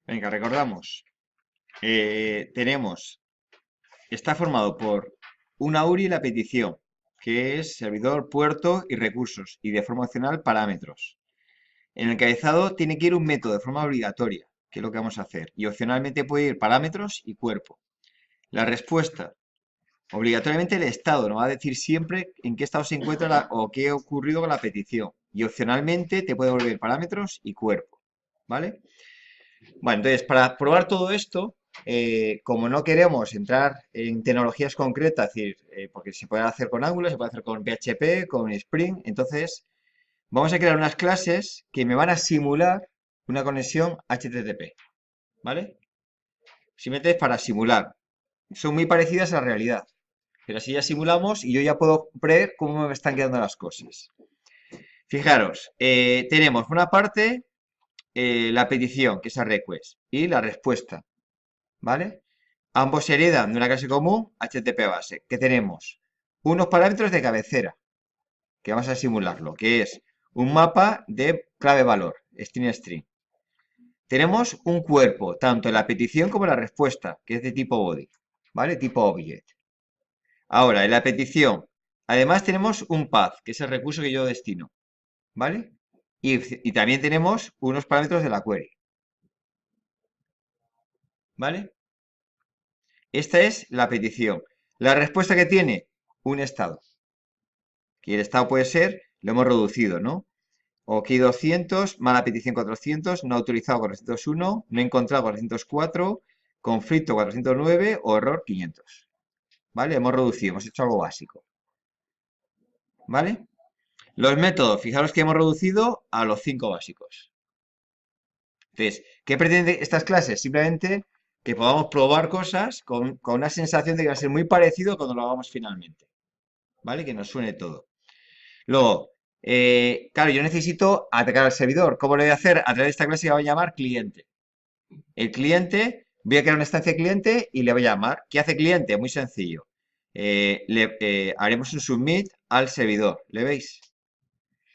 Venga, recordamos. Está formado por una URI y la petición, que es servidor, puerto y recursos, y de forma opcional parámetros. En el encabezado tiene que ir un método de forma obligatoria, que es lo que vamos a hacer, y opcionalmente puede ir parámetros y cuerpo. La respuesta, obligatoriamente el estado, nos va a decir siempre en qué estado se encuentra o qué ha ocurrido con la petición, y opcionalmente te puede volver parámetros y cuerpo, ¿vale? Bueno, entonces, para probar todo esto, como no queremos entrar en tecnologías concretas, es decir, porque se puede hacer con Angular, se puede hacer con PHP, con Spring, entonces vamos a crear unas clases que me van a simular una conexión HTTP, ¿vale? Simplemente es para simular. Son muy parecidas a la realidad, pero así ya simulamos y yo ya puedo ver cómo me están quedando las cosas. Fijaros, tenemos por una parte la petición, que es a request, y la respuesta. ¿Vale? Ambos heredan de una clase común, HTTP base, que tenemos unos parámetros de cabecera, que vamos a simularlo, que es un mapa de clave valor, string string. Tenemos un cuerpo, tanto en la petición como en la respuesta, que es de tipo body, ¿vale? Tipo object. Ahora, en la petición, además tenemos un path, que es el recurso que yo destino, ¿vale? Y también tenemos unos parámetros de la query, ¿vale? Esta es la petición. La respuesta que tiene un estado. Que el estado puede ser, lo hemos reducido, ¿no? OK 200, mala petición 400, no autorizado 401, no encontrado 404, conflicto 409 o error 500. ¿Vale? Hemos reducido, hemos hecho algo básico. ¿Vale? Los métodos, fijaros que hemos reducido a los 5 básicos. Entonces, ¿qué pretende estas clases? Simplemente que podamos probar cosas con una sensación de que va a ser muy parecido cuando lo hagamos finalmente. ¿Vale? Que nos suene todo. Luego, claro, yo necesito atacar al servidor. ¿Cómo lo voy a hacer? A través de esta clase que voy a llamar cliente. El cliente, voy a crear una instancia de cliente y le voy a llamar. ¿Qué hace cliente? Muy sencillo. Haremos un submit al servidor. ¿Le veis?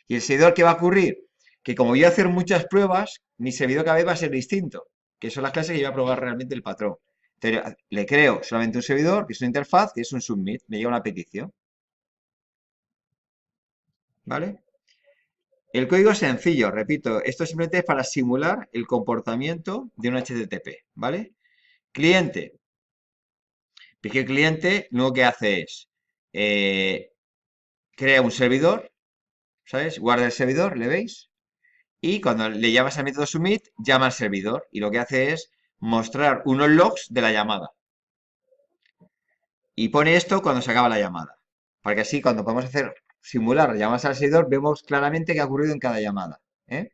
¿Y el servidor qué va a ocurrir? Que como voy a hacer muchas pruebas, mi servidor cada vez va a ser distinto. Que son las clases que yo voy a probar realmente el patrón. Entonces, le creo solamente un servidor, que es una interfaz, que es un submit. Me llega una petición. ¿Vale? El código es sencillo, repito, esto simplemente es para simular el comportamiento de un HTTP, ¿vale? Cliente. Pues que el cliente lo que hace es, crea un servidor, ¿sabes? Guarda el servidor, ¿le veis? Y cuando le llamas al método submit, llama al servidor y lo que hace es mostrar unos logs de la llamada. Y pone esto cuando se acaba la llamada. Para que así, cuando podemos hacer simular llamadas al servidor, vemos claramente qué ha ocurrido en cada llamada, ¿eh?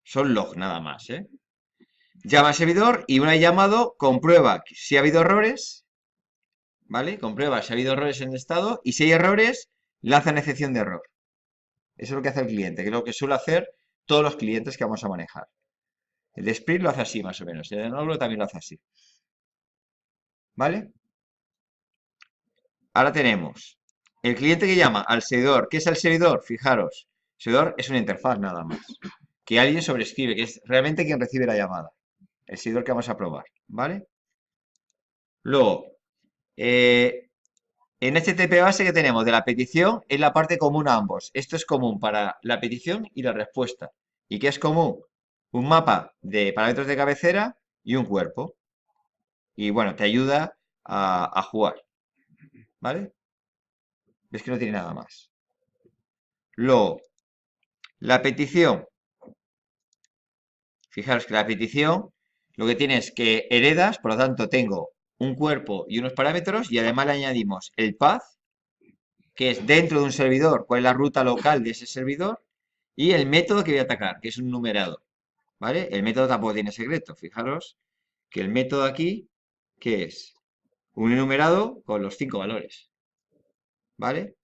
Son logs nada más, ¿eh? Llama al servidor y una vez llamado comprueba si ha habido errores, ¿vale? Comprueba si ha habido errores en el estado y si hay errores, lanza una excepción de error. Eso es lo que hace el cliente, que es lo que suele hacer todos los clientes que vamos a manejar. El de Spring lo hace así, más o menos. El de Node también lo hace así. ¿Vale? Ahora tenemos el cliente que llama al servidor. ¿Qué es el servidor? Fijaros, el servidor es una interfaz nada más. Que alguien sobrescribe, que es realmente quien recibe la llamada. El servidor que vamos a probar. ¿Vale? Luego, en HTTP base que tenemos de la petición es la parte común a ambos. Esto es común para la petición y la respuesta. ¿Y qué es común? Un mapa de parámetros de cabecera y un cuerpo. Y bueno, te ayuda a jugar. ¿Vale? Ves que no tiene nada más. Luego, la petición. Fijaros que la petición lo que tiene es que heredas, por lo tanto tengo un cuerpo y unos parámetros y además le añadimos el path, que es dentro de un servidor, cuál es la ruta local de ese servidor, y el método que voy a atacar, que es un numerado, ¿vale? El método tampoco tiene secreto, fijaros que el método aquí, ¿qué es? Un enumerado con los 5 valores, ¿vale?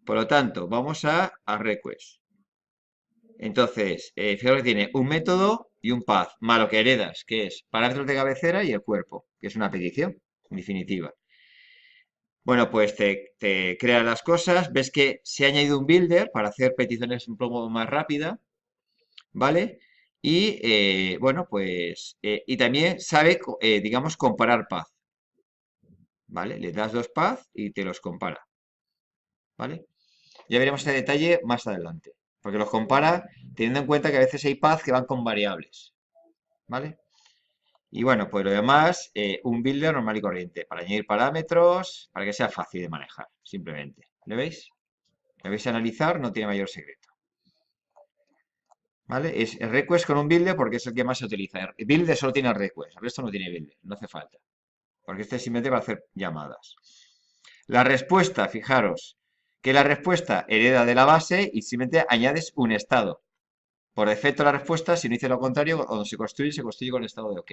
Por lo tanto, vamos a request. Entonces, fijaros que tiene un método y un path, más lo que heredas, que es parámetros de cabecera y el cuerpo, que es una petición, en definitiva. Bueno, pues te crea las cosas, ves que se ha añadido un builder para hacer peticiones un poco más rápida, ¿vale? Y bueno, pues, y también sabe, digamos, comparar path, ¿vale? Le das dos path y te los compara, ¿vale? Ya veremos ese detalle más adelante, porque los compara teniendo en cuenta que a veces hay paths que van con variables, ¿vale? Y bueno, pues lo demás, un builder normal y corriente, para añadir parámetros, para que sea fácil de manejar, simplemente. ¿Lo veis? Lo veis a analizar, no tiene mayor secreto. ¿Vale? Es el request con un builder porque es el que más se utiliza. El builder solo tiene el request, el resto no tiene builder, no hace falta. Porque este es simplemente para hacer llamadas. La respuesta, fijaros, que la respuesta hereda de la base y simplemente añades un estado. Por defecto la respuesta, si no dice lo contrario, cuando se construye con estado de OK.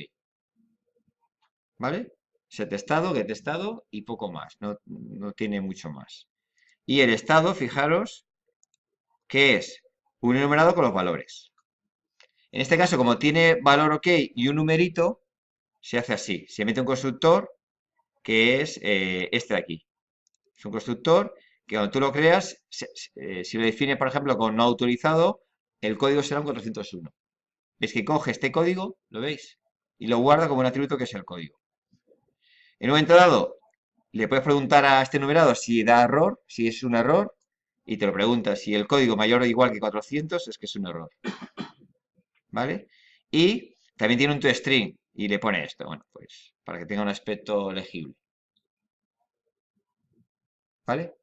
¿Vale? Set estado, get estado y poco más. No, no tiene mucho más. Y el estado, fijaros, que es un enumerado con los valores. En este caso, como tiene valor OK y un numerito, se hace así. Se mete un constructor que es este de aquí. Es un constructor que cuando tú lo creas, si lo defines, por ejemplo, con no autorizado, el código será un 401. Es que coge este código, ¿lo veis? Y lo guarda como un atributo que es el código. En un momento dado, le puedes preguntar a este numerado si da error, si es un error, y te lo pregunta. Si el código mayor o igual que 400, es que es un error. ¿Vale? Y también tiene un toString y le pone esto, bueno, pues para que tenga un aspecto legible. ¿Vale?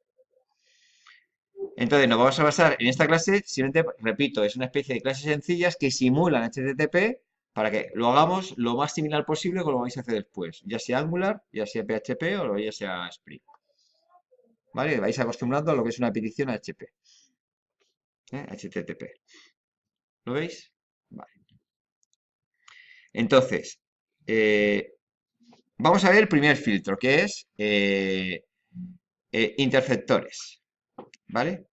Entonces nos vamos a basar en esta clase, simplemente, repito, es una especie de clases sencillas que simulan HTTP para que lo hagamos lo más similar posible con lo que vais a hacer después, ya sea Angular, ya sea PHP o ya sea Spring. ¿Vale? Vais acostumbrando a lo que es una petición HTTP. HTTP. ¿Lo veis? Vale. Entonces, vamos a ver el primer filtro, que es interceptores. ¿Vale?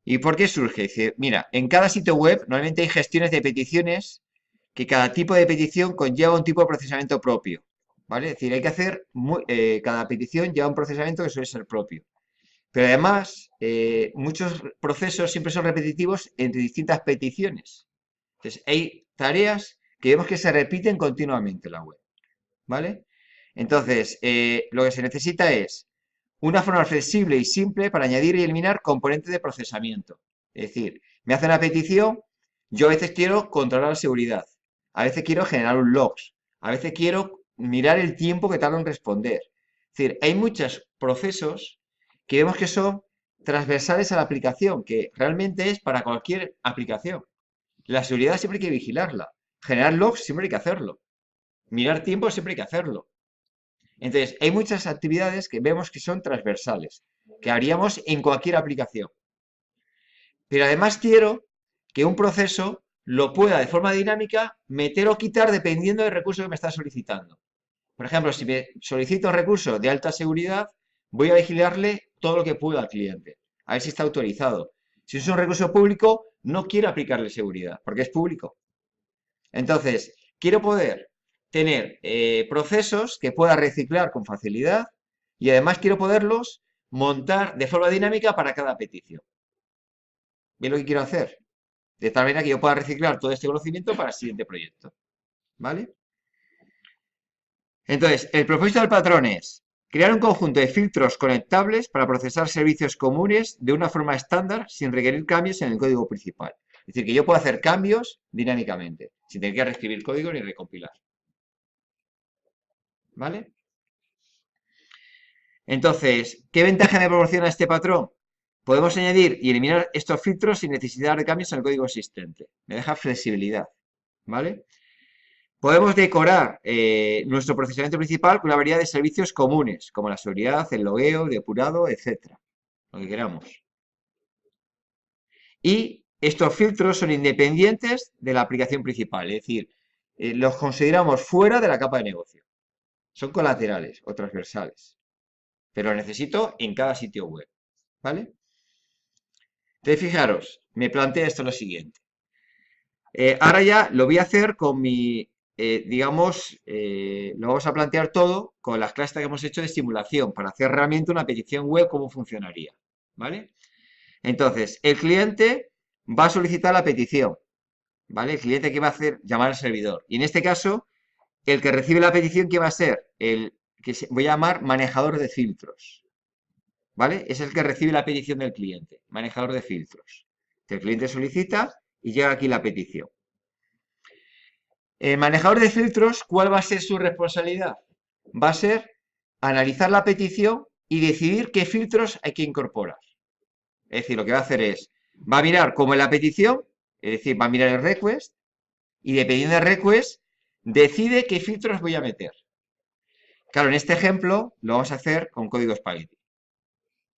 ¿Y por qué surge? Dice, mira, en cada sitio web normalmente hay gestiones de peticiones que cada tipo de petición conlleva un tipo de procesamiento propio. ¿Vale? Es decir, hay que hacer, cada petición lleva un procesamiento que suele ser propio. Pero además, muchos procesos siempre son repetitivos entre distintas peticiones. Entonces, hay tareas que vemos que se repiten continuamente en la web. ¿Vale? Entonces, lo que se necesita es una forma flexible y simple para añadir y eliminar componentes de procesamiento. Es decir, me hace una petición, yo a veces quiero controlar la seguridad, a veces quiero generar un logs, a veces quiero mirar el tiempo que tarda en responder. Es decir, hay muchos procesos que vemos que son transversales a la aplicación, que realmente es para cualquier aplicación. La seguridad siempre hay que vigilarla. Generar logs siempre hay que hacerlo. Mirar tiempo siempre hay que hacerlo. Entonces, hay muchas actividades que vemos que son transversales, que haríamos en cualquier aplicación. Pero además quiero que un proceso lo pueda de forma dinámica meter o quitar dependiendo del recurso que me está solicitando. Por ejemplo, si me solicito un recurso de alta seguridad, voy a vigilarle todo lo que pueda al cliente, a ver si está autorizado. Si es un recurso público, no quiero aplicarle seguridad, porque es público. Entonces, quiero poder tener procesos que pueda reciclar con facilidad y además quiero poderlos montar de forma dinámica para cada petición. ¿Bien lo que quiero hacer? De tal manera que yo pueda reciclar todo este conocimiento para el siguiente proyecto. ¿Vale? Entonces, el propósito del patrón es crear un conjunto de filtros conectables para procesar servicios comunes de una forma estándar sin requerir cambios en el código principal. Es decir, que yo puedo hacer cambios dinámicamente, sin tener que reescribir código ni recompilar. ¿Vale? Entonces, ¿qué ventaja me proporciona este patrón? Podemos añadir y eliminar estos filtros sin necesidad de cambios en el código existente. Me deja flexibilidad. ¿Vale? Podemos decorar nuestro procesamiento principal con una variedad de servicios comunes, como la seguridad, el logueo, el depurado, etcétera. Lo que queramos. Y estos filtros son independientes de la aplicación principal, es decir, los consideramos fuera de la capa de negocio. Son colaterales o transversales, pero los necesito en cada sitio web. ¿Vale? Entonces, fijaros, me plantea esto lo siguiente. Ahora ya lo voy a hacer con mi, digamos, lo vamos a plantear todo con las clases que hemos hecho de simulación para hacer realmente una petición web, cómo funcionaría. ¿Vale? Entonces, el cliente va a solicitar la petición. ¿vale? El cliente que va a hacer llamar al servidor. Y en este caso, el que recibe la petición, ¿qué va a ser? El que voy a llamar manejador de filtros, ¿vale? Es el que recibe la petición del cliente, manejador de filtros. Que el cliente solicita y llega aquí la petición. El manejador de filtros, ¿cuál va a ser su responsabilidad? Va a ser analizar la petición y decidir qué filtros hay que incorporar. Es decir, lo que va a hacer es, va a mirar cómo es la petición, es decir, va a mirar el request y dependiendo del request, decide qué filtros voy a meter. Claro, en este ejemplo lo vamos a hacer con código Spaghetti.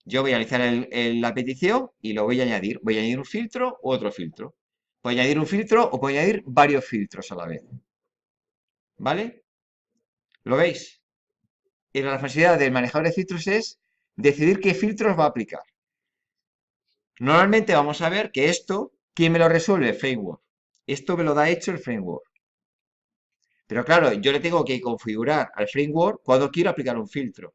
Yo voy a analizar la petición y lo voy a añadir. Voy a añadir un filtro u otro filtro. Puedo añadir un filtro o puedo añadir varios filtros a la vez. ¿Vale? ¿Lo veis? Y la responsabilidad del manejador de filtros es decidir qué filtros va a aplicar. Normalmente vamos a ver que esto, ¿quién me lo resuelve? El framework. Esto me lo da hecho el framework. Pero claro, yo le tengo que configurar al framework cuando quiero aplicar un filtro.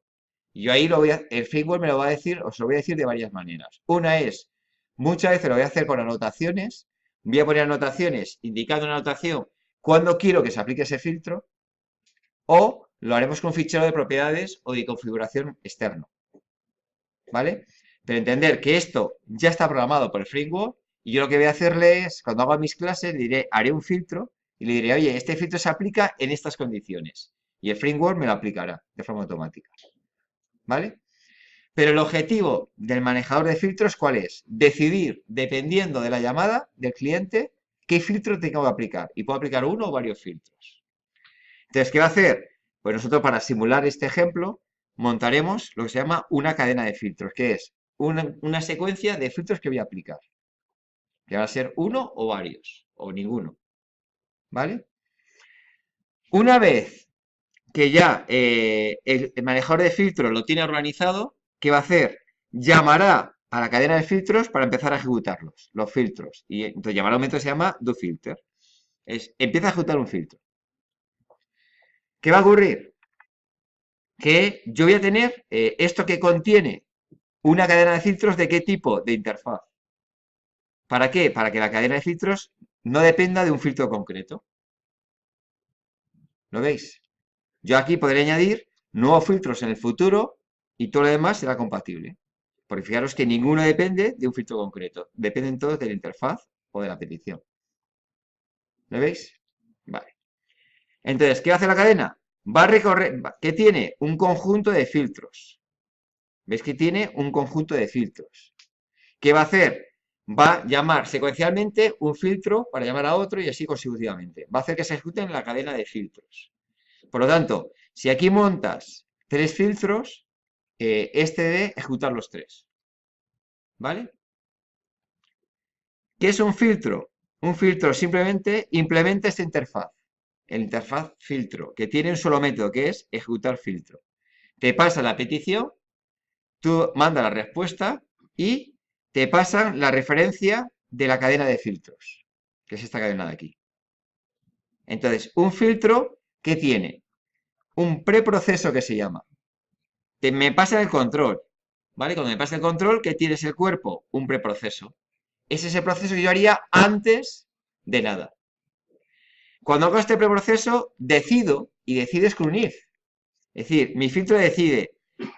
Y yo ahí el framework me lo va a decir, os lo voy a decir de varias maneras. Una es, muchas veces lo voy a hacer con anotaciones. Voy a poner anotaciones indicando en la anotación cuándo quiero que se aplique ese filtro. O lo haremos con un fichero de propiedades o de configuración externo. ¿Vale? Pero entender que esto ya está programado por el framework y yo lo que voy a hacerle es, cuando haga mis clases, le diré, haré un filtro y le diré, oye, este filtro se aplica en estas condiciones. Y el framework me lo aplicará de forma automática. ¿Vale? Pero el objetivo del manejador de filtros, ¿cuál es? Decidir, dependiendo de la llamada del cliente, qué filtro tengo que aplicar. Y puedo aplicar uno o varios filtros. Entonces, ¿qué va a hacer? Pues nosotros para simular este ejemplo montaremos lo que se llama una cadena de filtros, que es una secuencia de filtros que voy a aplicar. Que va a ser uno o varios, o ninguno. ¿Vale? Una vez que ya el manejador de filtros lo tiene organizado, ¿qué va a hacer? Llamará a la cadena de filtros para empezar a ejecutarlos, los filtros. Y entonces llamará a un método que se llama doFilter. Empieza a ejecutar un filtro. ¿Qué va a ocurrir? Que yo voy a tener esto que contiene una cadena de filtros de qué tipo de interfaz. ¿Para qué? Para que la cadena de filtros no dependa de un filtro concreto. ¿Lo veis? Yo aquí podré añadir nuevos filtros en el futuro y todo lo demás será compatible. Porque fijaros que ninguno depende de un filtro concreto. Dependen todos de la interfaz o de la petición. ¿Lo veis? Vale. Entonces, ¿qué hace la cadena? Va a recorrer, que tiene un conjunto de filtros. ¿Veis que tiene un conjunto de filtros? ¿Qué va a hacer? Va a llamar secuencialmente un filtro para llamar a otro y así consecutivamente. Va a hacer que se ejecuten la cadena de filtros. Por lo tanto, si aquí montas tres filtros, este debe ejecutar los tres. ¿Vale? ¿Qué es un filtro? Un filtro simplemente implementa esta interfaz. El interfaz filtro, que tiene un solo método, que es ejecutar filtro. Te pasa la petición, tú mandas la respuesta y te pasan la referencia de la cadena de filtros, que es esta cadena de aquí. Entonces, un filtro, ¿qué tiene? Un preproceso que se llama. Me pasa el control, ¿vale? Cuando me pasa el control, ¿qué tienes el cuerpo? Un preproceso. Es ese proceso que yo haría antes de nada. Cuando hago este preproceso, decido, y decides con un if. Es decir, mi filtro decide,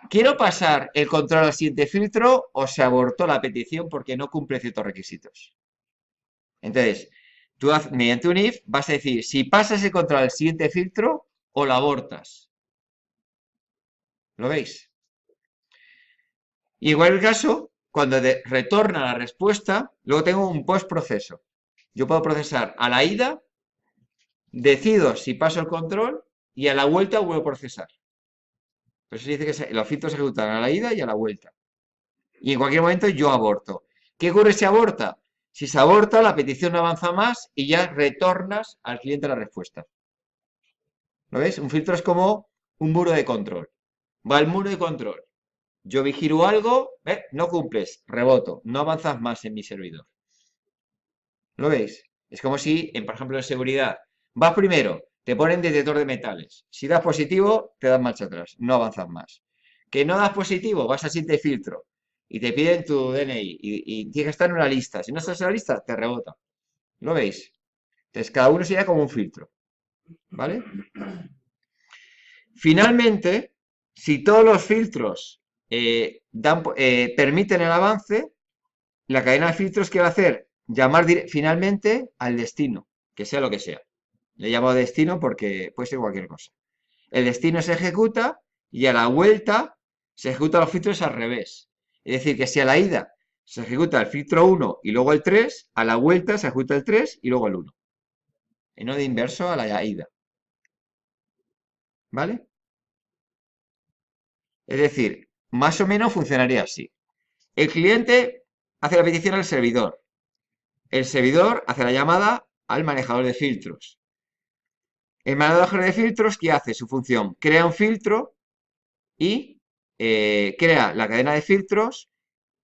¿quiero pasar el control al siguiente filtro o se abortó la petición porque no cumple ciertos requisitos? Entonces, tú mediante un if vas a decir si pasas el control al siguiente filtro o lo abortas. ¿Lo veis? Igual el caso, cuando retorna la respuesta, luego tengo un postproceso. Yo puedo procesar a la ida, decido si paso el control y a la vuelta vuelvo a procesar. Por eso se dice que los filtros se ejecutan a la ida y a la vuelta. Y en cualquier momento yo aborto. ¿Qué ocurre si aborta? Si se aborta, la petición no avanza más y ya retornas al cliente la respuesta. ¿Lo ves? Un filtro es como un muro de control. Va el muro de control. Yo vigilo algo, no cumples, reboto, no avanzas más en mi servidor. ¿Lo veis? Es como si, por ejemplo, en seguridad, vas primero, te ponen detector de metales. Si das positivo, te dan marcha atrás, no avanzas más. Que no das positivo, vas al siguiente filtro y te piden tu DNI y tienes que estar en una lista. Si no estás en la lista, te rebota. ¿Lo veis? Entonces, cada uno sería como un filtro, ¿vale? Finalmente, si todos los filtros permiten el avance, la cadena de filtros que va a hacer llamar finalmente al destino, que sea lo que sea. Le llamo destino porque puede ser cualquier cosa. El destino se ejecuta y a la vuelta se ejecutan los filtros al revés. Es decir, que si a la ida se ejecuta el filtro 1 y luego el 3, a la vuelta se ejecuta el 3 y luego el 1. Y no de inverso a la ida. ¿Vale? Es decir, más o menos funcionaría así. El cliente hace la petición al servidor. El servidor hace la llamada al manejador de filtros. El manejador de filtros, ¿qué hace? Su función, crea un filtro y crea la cadena de filtros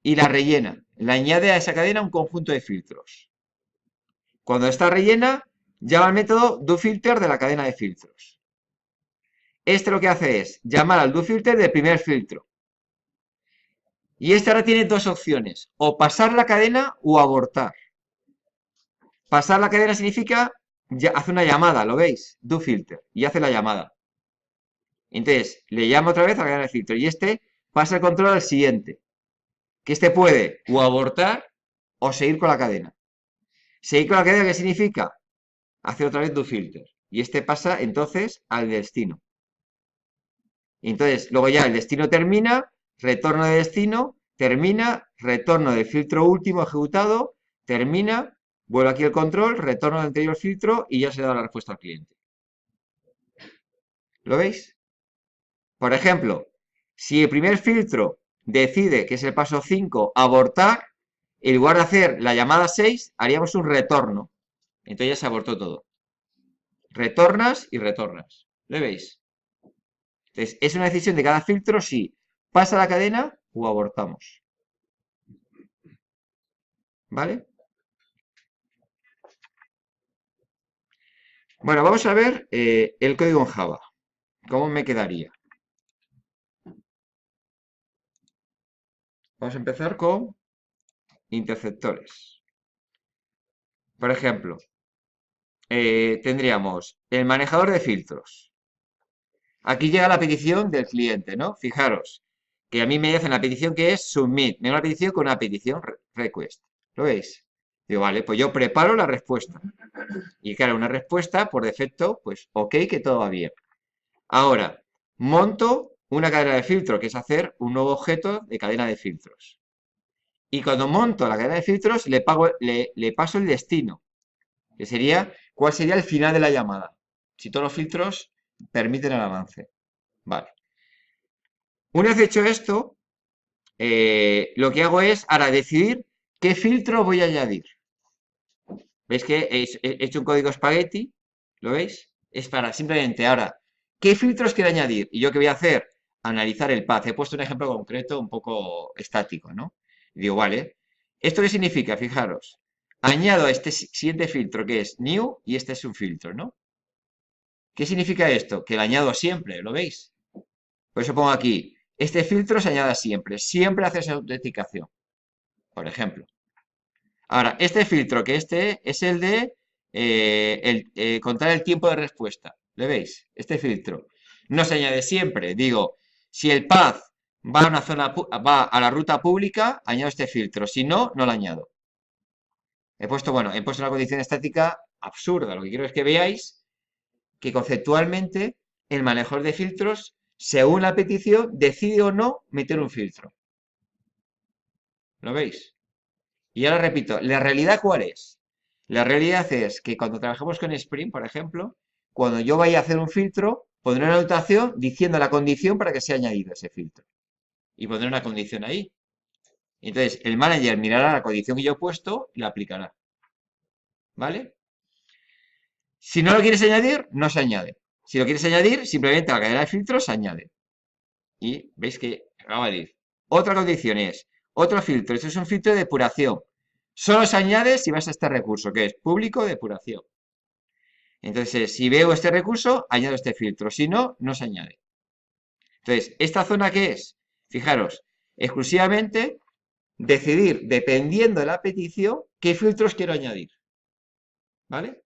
y la rellena. Le añade a esa cadena un conjunto de filtros. Cuando está rellena, llama al método doFilter de la cadena de filtros. Este lo que hace es llamar al doFilter del primer filtro. Y este ahora tiene dos opciones, o pasar la cadena o abortar. Pasar la cadena significa, hace una llamada, ¿lo veis? doFilter, y hace la llamada. Entonces, le llamo otra vez a la cadena de filtro, y este pasa el control al siguiente, que este puede o abortar o seguir con la cadena. Seguir con la cadena, ¿qué significa? Hacer otra vez doFilter, y este pasa entonces al destino. Y entonces, luego ya el destino termina, retorno de destino, termina, retorno del filtro último ejecutado, termina, vuelve aquí el control, retorno del anterior filtro y ya se da la respuesta al cliente. ¿Lo veis? Por ejemplo, si el primer filtro decide, que es el paso 5, abortar, en lugar de hacer la llamada 6, haríamos un retorno. Entonces ya se abortó todo. Retornas y retornas. ¿Lo veis? Entonces, es una decisión de cada filtro si pasa la cadena o abortamos. ¿Vale? Bueno, vamos a ver el código en Java. ¿Cómo me quedaría? Vamos a empezar con interceptores. Por ejemplo, tendríamos el manejador de filtros. Aquí llega la petición del cliente, ¿no? Fijaros, que a mí me hacen la petición que es submit. Me da una petición con una petición request. ¿Lo veis? Digo, vale, pues yo preparo la respuesta. Y claro, una respuesta por defecto, pues ok, que todo va bien. Ahora, monto una cadena de filtro, que es hacer un nuevo objeto de cadena de filtros. Y cuando monto la cadena de filtros, le paso el destino, que sería cuál sería el final de la llamada. Si todos los filtros permiten el avance. Vale. Una vez hecho esto, lo que hago es ahora decidir qué filtro voy a añadir. ¿Veis que he hecho un código espagueti? ¿Lo veis? Es para simplemente ahora, ¿qué filtros quiero añadir? Y yo qué voy a hacer, analizar el path. He puesto un ejemplo concreto un poco estático, ¿no? Y digo, vale, ¿esto qué significa? Fijaros, añado este siguiente filtro que es new y este es un filtro, ¿no? ¿Qué significa esto? Que lo añado siempre, ¿lo veis? Por eso pongo aquí, este filtro se añade siempre hace esa autenticación, por ejemplo. Ahora, este filtro, que este es el de contar el tiempo de respuesta. ¿Le veis? Este filtro no se añade siempre. Digo, si el path va a una zona, va a la ruta pública, añado este filtro. Si no, no lo añado. He puesto una condición estática absurda. Lo que quiero es que veáis que conceptualmente el manejador de filtros, según la petición, decide o no meter un filtro. ¿Lo veis? Y ahora repito, ¿la realidad cuál es? La realidad es que cuando trabajamos con Spring, por ejemplo, cuando yo vaya a hacer un filtro, pondré una anotación diciendo la condición para que sea añadido ese filtro. Y pondré una condición ahí. Entonces, el manager mirará la condición que yo he puesto y la aplicará. ¿Vale? Si no lo quieres añadir, no se añade. Si lo quieres añadir, simplemente la cadena de filtros se añade. Y veis que va a valer. Otra condición es, otro filtro. Esto es un filtro de depuración. Solo se añade si vas a este recurso, que es público depuración. Entonces, si veo este recurso, añado este filtro. Si no, no se añade. Entonces, ¿esta zona qué es? Fijaros, exclusivamente decidir, dependiendo de la petición, qué filtros quiero añadir. ¿Vale?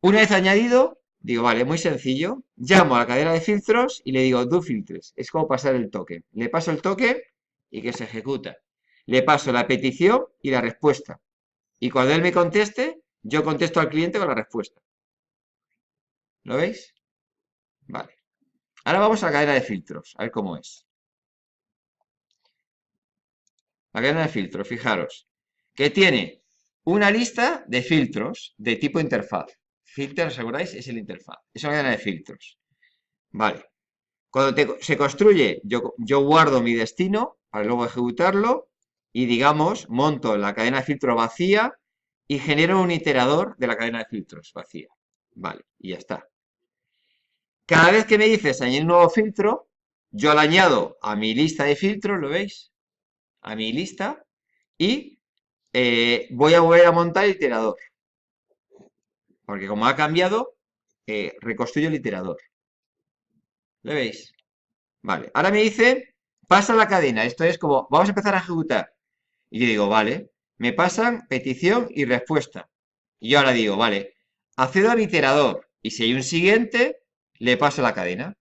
Una vez añadido, digo, vale, muy sencillo. Llamo a la cadena de filtros y le digo, do filters. Es como pasar el toque. Le paso el toque y que se ejecuta. Le paso la petición y la respuesta. Y cuando él me conteste, yo contesto al cliente con la respuesta. ¿Lo veis? Vale. Ahora vamos a la cadena de filtros, a ver cómo es. La cadena de filtros, fijaros, que tiene una lista de filtros de tipo interfaz. Filter, ¿os acordáis? Es el interfaz. Es una cadena de filtros. Vale. Cuando se construye, yo guardo mi destino para luego ejecutarlo y, digamos, monto la cadena de filtro vacía y genero un iterador de la cadena de filtros vacía. Vale, y ya está. Cada vez que me dices añadir un nuevo filtro, yo lo añado a mi lista de filtros, ¿lo veis? A mi lista y voy a volver a montar el iterador. Porque como ha cambiado, reconstruyo el iterador. ¿Lo veis? Vale. Ahora me dice, pasa la cadena. Esto es como, vamos a empezar a ejecutar. Y yo digo, vale. Me pasan petición y respuesta. Y yo ahora digo, vale, accedo al iterador. Y si hay un siguiente, le paso la cadena.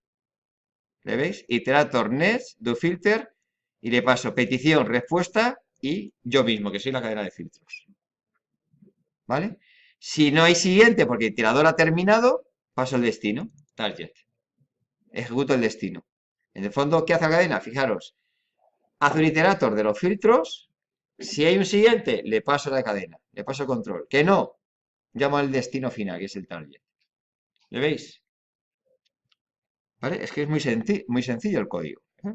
¿Le veis? Iterator next, do filter. Y le paso petición, respuesta y yo mismo, que soy la cadena de filtros. ¿Vale? Si no hay siguiente, porque el iterador ha terminado, paso el destino. Target. Ejecuto el destino. En el fondo, ¿qué hace la cadena? Fijaros, hace un iterator de los filtros. Si hay un siguiente, le paso la cadena, le paso control. Que no, llamo al destino final, que es el target. ¿Le veis? ¿Vale? Es que es muy sencillo el código. ¿Eh?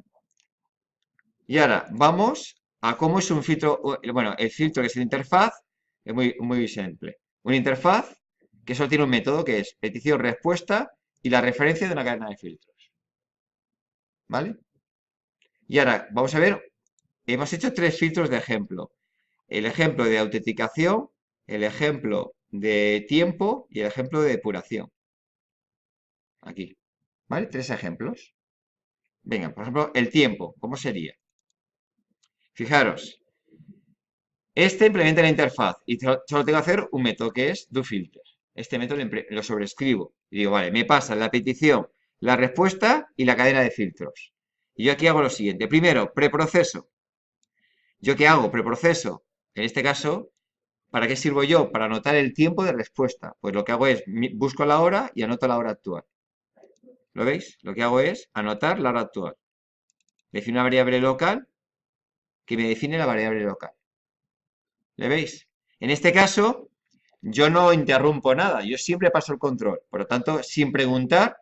Y ahora vamos a cómo es un filtro. Bueno, el filtro que es la interfaz es muy simple. Una interfaz que solo tiene un método que es petición, respuesta y la referencia de una cadena de filtros. ¿Vale? Y ahora vamos a ver, hemos hecho tres filtros de ejemplo. El ejemplo de autenticación, el ejemplo de tiempo y el ejemplo de depuración. Aquí. ¿Vale? Tres ejemplos. Venga, por ejemplo, el tiempo. ¿Cómo sería? Fijaros. Este implementa la interfaz y solo tengo que hacer un método que es doFilter. Este método lo sobrescribo y digo, vale, me pasa la petición, la respuesta y la cadena de filtros. Y yo aquí hago lo siguiente. Primero, preproceso. ¿Yo qué hago? Preproceso. En este caso, ¿para qué sirvo yo? Para anotar el tiempo de respuesta. Pues lo que hago es, busco la hora y anoto la hora actual. ¿Lo veis? Lo que hago es anotar la hora actual. Defino una variable local que me define la variable local. ¿Le veis? En este caso, yo no interrumpo nada, yo siempre paso el control. Por lo tanto, sin preguntar,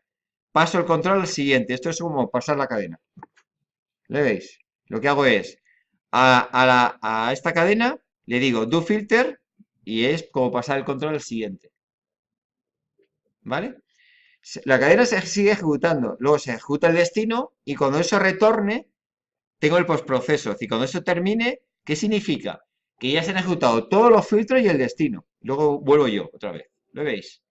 paso el control al siguiente. Esto es como pasar la cadena. ¿Le veis? Lo que hago es, a esta cadena le digo do filter y es como pasar el control al siguiente. ¿Vale? La cadena se sigue ejecutando, luego se ejecuta el destino y cuando eso retorne, tengo el postproceso. Es decir, cuando eso termine, ¿qué significa? Que ya se han ejecutado todos los filtros y el destino. Luego vuelvo yo otra vez. ¿Lo veis?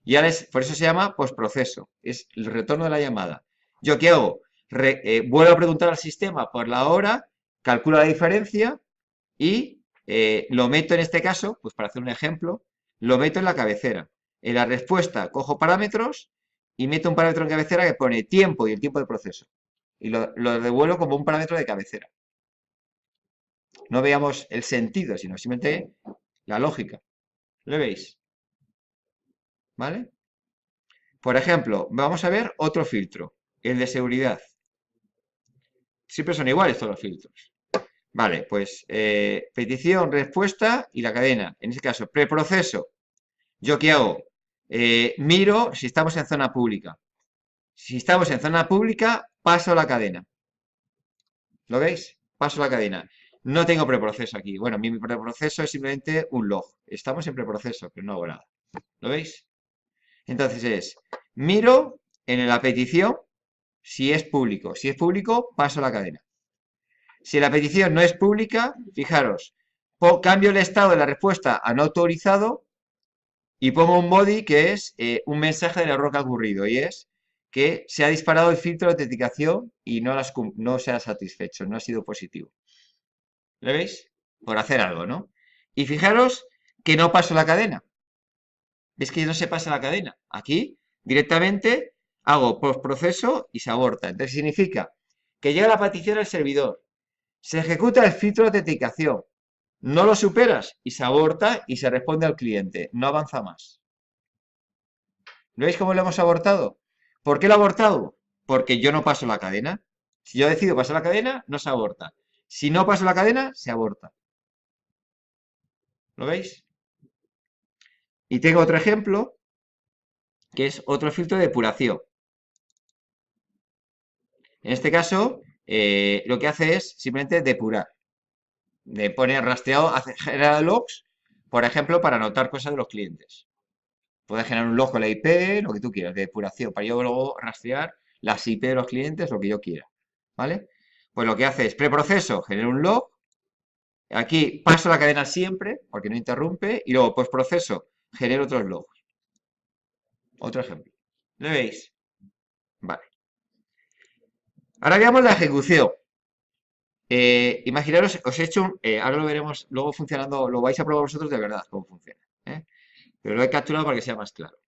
Y ahora por eso se llama postproceso. Es el retorno de la llamada. ¿Yo qué hago? Vuelvo a preguntar al sistema por la hora, calculo la diferencia y lo meto en este caso, pues para hacer un ejemplo, lo meto en la cabecera. En la respuesta cojo parámetros y meto un parámetro en cabecera que pone tiempo y el tiempo de proceso. Y lo devuelvo como un parámetro de cabecera. No veamos el sentido, sino simplemente la lógica. ¿Lo veis? ¿Vale? Por ejemplo, vamos a ver otro filtro, el de seguridad. Siempre son iguales todos los filtros. Vale, pues petición, respuesta y la cadena. En este caso, preproceso. ¿Yo qué hago? Miro si estamos en zona pública. Si estamos en zona pública, paso la cadena. ¿Lo veis? Paso la cadena. No tengo preproceso aquí. Bueno, mi preproceso es simplemente un log. Estamos en preproceso, pero no hago nada. ¿Lo veis? Entonces miro en la petición si es público. Si es público, paso la cadena. Si la petición no es pública, fijaros, cambio el estado de la respuesta a no autorizado y pongo un body que es un mensaje del error que ha ocurrido y es que se ha disparado el filtro de autenticación y no se ha satisfecho, no ha sido positivo. ¿Lo veis? Por hacer algo, ¿no? Y fijaros que no paso la cadena. ¿Ves que no se pasa la cadena? Aquí directamente hago postproceso y se aborta. Entonces significa que llega la petición al servidor, se ejecuta el filtro de autenticación, no lo superas y se aborta y se responde al cliente. No avanza más. ¿Lo veis cómo lo hemos abortado? ¿Por qué lo he abortado? Porque yo no paso la cadena. Si yo decido pasar la cadena, no se aborta. Si no paso la cadena, se aborta. ¿Lo veis? Y tengo otro ejemplo, que es otro filtro de depuración. En este caso, lo que hace es simplemente depurar. De poner rastreado, hace, genera logs, por ejemplo, para anotar cosas de los clientes. Puedes generar un log con la IP, lo que tú quieras, de depuración, para yo luego rastrear las IP de los clientes, lo que yo quiera. ¿Vale? Pues lo que hace es preproceso, genera un log. Aquí paso la cadena siempre, porque no interrumpe, y luego postproceso, genero otros logs. Otro ejemplo. ¿Lo veis? Vale. Ahora veamos la ejecución. Imaginaros, os he hecho ahora lo veremos luego funcionando, lo vais a probar vosotros de verdad cómo funciona. ¿Eh? Pero lo he capturado para que sea más claro.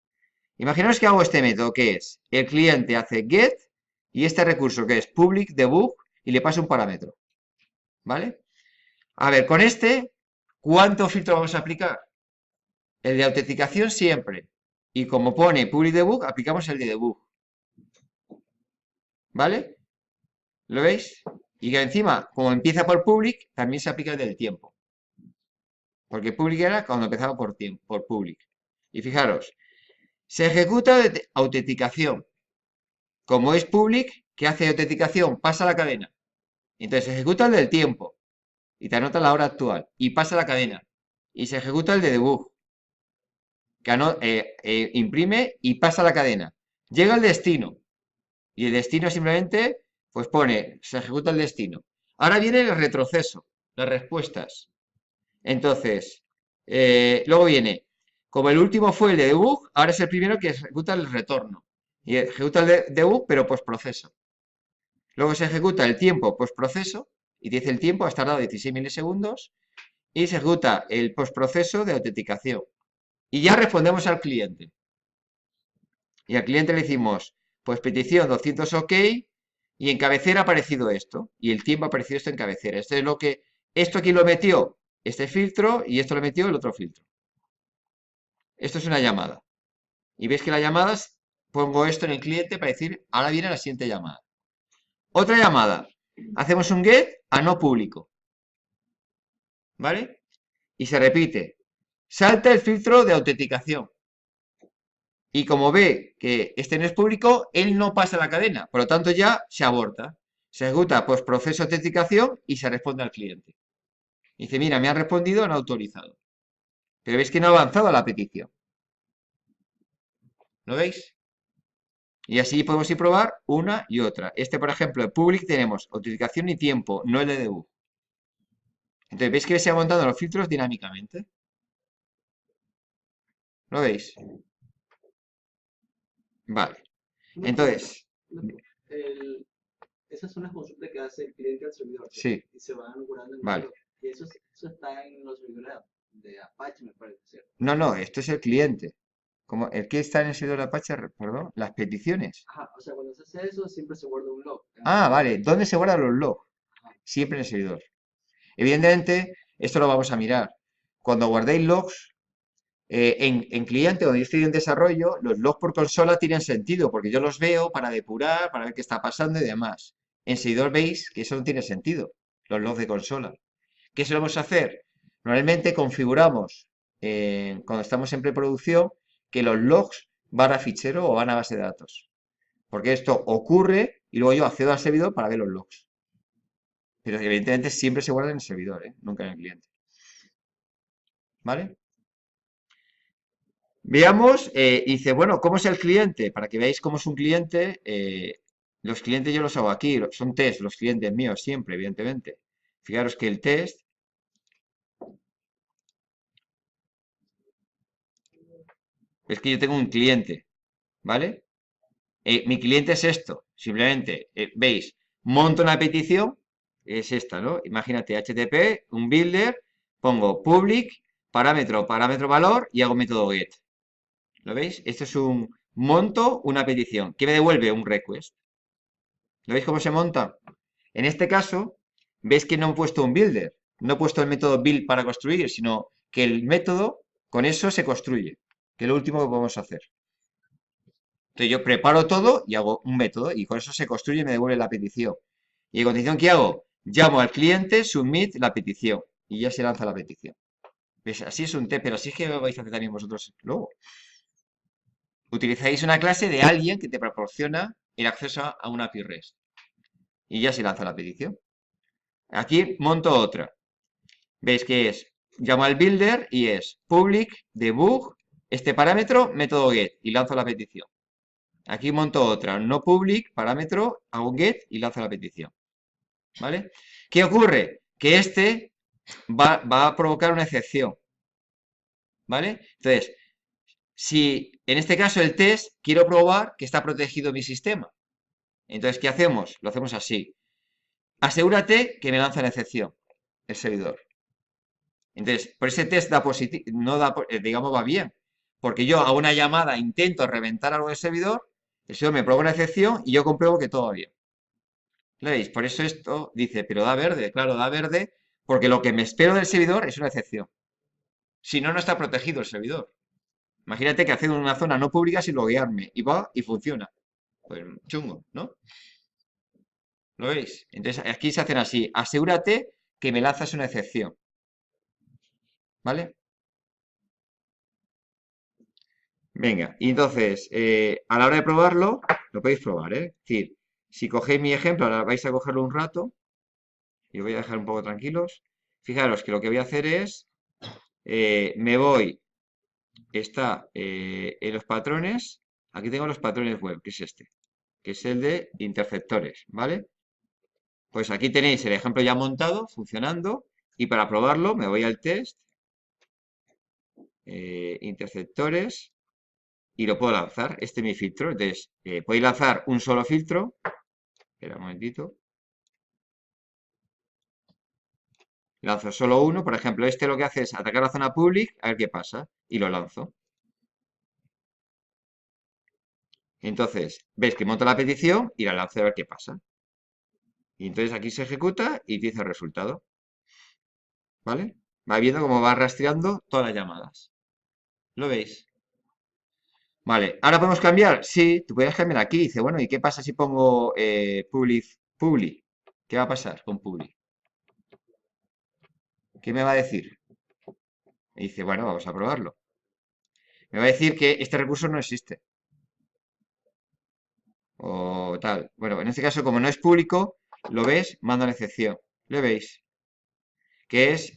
Imaginaos que hago este método que es, el cliente hace get y este recurso que es public debug y le paso un parámetro. ¿Vale? A ver, con este, ¿cuánto filtro vamos a aplicar? El de autenticación siempre. Y como pone public debug, aplicamos el de debug. ¿Vale? ¿Lo veis? Y que encima, como empieza por public, también se aplica el del tiempo. Porque public era cuando empezaba por tiempo, por public. Y fijaros, se ejecuta de autenticación. Como es public, ¿qué hace autenticación? Pasa la cadena. Entonces se ejecuta el del tiempo y te anota la hora actual y pasa la cadena. Y se ejecuta el de debug, que imprime y pasa la cadena. Llega el destino y el destino simplemente pues pone, se ejecuta el destino. Ahora viene el retroceso, las respuestas. Entonces, luego viene, como el último fue el de debug, ahora es el primero que ejecuta el retorno. Y ejecuta el de debug, pero postproceso. Luego se ejecuta el tiempo postproceso, y dice el tiempo, has tardado 16 milisegundos, y se ejecuta el postproceso de autenticación. Y ya respondemos al cliente. Y al cliente le decimos, pues petición 200 OK, y en cabecera ha aparecido esto, y el tiempo ha aparecido esto en cabecera. Esto es lo que, esto aquí lo metió este filtro, y esto lo metió el otro filtro. Esto es una llamada. Y veis que las llamadas, pongo esto en el cliente para decir, ahora viene la siguiente llamada. Otra llamada. Hacemos un get a no público. ¿Vale? Y se repite. Salta el filtro de autenticación. Y como ve que este no es público, él no pasa la cadena. Por lo tanto, ya se aborta. Se ejecuta proceso de autenticación y se responde al cliente. Dice, mira, me ha respondido, no autorizado. Pero veis que no ha avanzado la petición. ¿Lo veis? Y así podemos ir probar una y otra. Este, por ejemplo, en public tenemos autenticación y tiempo, no el de debug. Entonces, ¿veis que se van montando los filtros dinámicamente? ¿Lo veis? Vale. Una pregunta. Entonces, El- Esa es una consulta que hace el cliente al servidor, ¿cierto? sí, Y se van guardando en el vale. log. Y eso está en los servidores de Apache, me parece, ¿cierto? No, no, esto es el cliente. Como el que está en el servidor Apache, perdón, las peticiones. Ajá, o sea, cuando se hace eso, siempre se guarda un log en el Ah, servidor. vale. ¿Dónde se guardan los logs? Ajá. Siempre en el servidor. Evidentemente, esto lo vamos a mirar. Cuando guardéis logs, en cliente, donde yo estoy en desarrollo, los logs por consola tienen sentido, porque yo los veo para depurar, para ver qué está pasando y demás. En servidor veis que eso no tiene sentido, los logs de consola. ¿Qué solemos hacer? Normalmente configuramos, cuando estamos en preproducción, que los logs van a fichero o van a base de datos. Porque esto ocurre y luego yo accedo al servidor para ver los logs. Pero evidentemente siempre se guarda en el servidor, nunca en el cliente. ¿Vale? Veamos, dice, bueno, ¿cómo es el cliente? Para que veáis cómo es un cliente, los clientes yo los hago aquí, son test, los clientes míos siempre, evidentemente. Fijaros que el test es que yo tengo un cliente, ¿vale? Mi cliente es esto, simplemente, veis, monto una petición, es esta, ¿no? Imagínate, HTTP, un builder, pongo public, parámetro, parámetro valor y hago método get. ¿Lo veis? Esto es un monto, una petición. ¿Qué me devuelve? Un request. ¿Lo veis cómo se monta? En este caso, veis que no he puesto un builder. No he puesto el método build para construir, sino que el método con eso se construye, que es lo último que podemos hacer. Entonces yo preparo todo y hago un método y con eso se construye y me devuelve la petición. Y a continuación, ¿qué hago? Llamo al cliente, submit la petición y ya se lanza la petición. ¿Ves? Así es un test, pero así es que lo vais a hacer también vosotros luego. Utilizáis una clase de alguien que te proporciona el acceso a una API REST y ya se lanza la petición. Aquí monto otra. ¿Veis que es? Llamo al builder y es public debug este parámetro método get y lanzo la petición. Aquí monto otra, no public parámetro, hago un get y lanzo la petición. ¿Vale? ¿Qué ocurre? Que este va a provocar una excepción. ¿Vale? Entonces, si en este caso el test quiero probar que está protegido mi sistema. Entonces, ¿qué hacemos? Lo hacemos así. Asegúrate que me lanza la excepción el servidor. Entonces, por ese test da positivo, no da, digamos, va bien. Porque yo hago una llamada, intento reventar algo del servidor, el servidor me provoca una excepción y yo compruebo que todo va bien. ¿Lo veis? Por eso esto dice, pero da verde. Claro, da verde porque lo que me espero del servidor es una excepción. Si no, no está protegido el servidor. Imagínate que haciendo una zona no pública sin loguearme y va y funciona. Pues chungo, ¿no? ¿Lo veis? Entonces aquí se hacen así. Asegúrate que me lanzas una excepción. ¿Vale? Venga, y entonces, a la hora de probarlo, lo podéis probar, ¿eh? Es decir, si cogéis mi ejemplo, ahora vais a cogerlo un rato y os voy a dejar un poco tranquilos. Fijaros que lo que voy a hacer es, me voy, está en los patrones, aquí tengo los patrones web, que es este, que es el de interceptores, ¿vale? Pues aquí tenéis el ejemplo ya montado, funcionando, y para probarlo me voy al test, interceptores, y lo puedo lanzar. Este es mi filtro. Entonces, podéis lanzar un solo filtro. Espera un momentito. Lanzo solo uno. Por ejemplo, este lo que hace es atacar la zona public, a ver qué pasa. Y lo lanzo. Entonces, veis que monto la petición y la lanzo a ver qué pasa. Y entonces aquí se ejecuta y dice el resultado. ¿Vale? Va viendo cómo va rastreando todas las llamadas. ¿Lo veis? Vale, ¿ahora podemos cambiar? Sí, tú puedes cambiar aquí. Dice, bueno, ¿y qué pasa si pongo public? ¿Qué va a pasar con public? ¿Qué me va a decir? Y dice, bueno, vamos a probarlo. Me va a decir que este recurso no existe. O tal. Bueno, en este caso, como no es público, lo ves, manda una excepción. ¿Lo veis? Que es,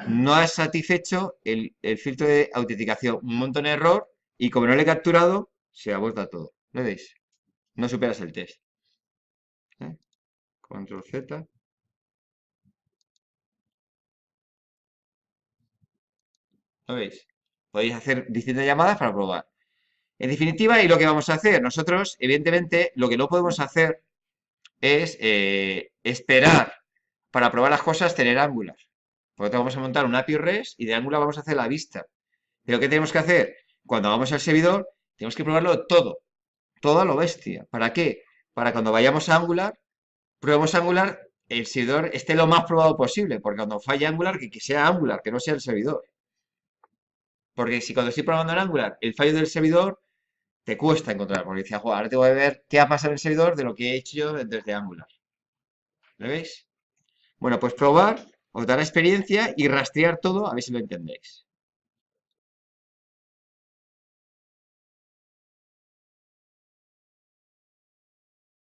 no ha satisfecho el filtro de autenticación. Un montón de error y como no le he capturado, se aborta todo. ¿Lo veis? No superas el test. ¿Eh? Control Z. ¿Lo veis? Podéis hacer distintas llamadas para probar. En definitiva, ¿y lo que vamos a hacer? Nosotros, evidentemente, lo que no podemos hacer es esperar para probar las cosas tener Angular. Por lo tanto, vamos a montar un API REST y de Angular vamos a hacer la vista. Pero ¿qué tenemos que hacer? Cuando vamos al servidor, tenemos que probarlo todo, todo a lo bestia. ¿Para qué? Para cuando vayamos a Angular, probemos Angular, el servidor esté lo más probado posible, porque cuando falle Angular, que sea Angular, que no sea el servidor. Porque si cuando estoy probando en Angular, el fallo del servidor te cuesta encontrar, porque decía, "Joder, ahora tengo que ver qué ha pasado en el servidor de lo que he hecho yo desde Angular". ¿Lo veis? Bueno, pues probar, os dará experiencia y rastrear todo a ver si lo entendéis.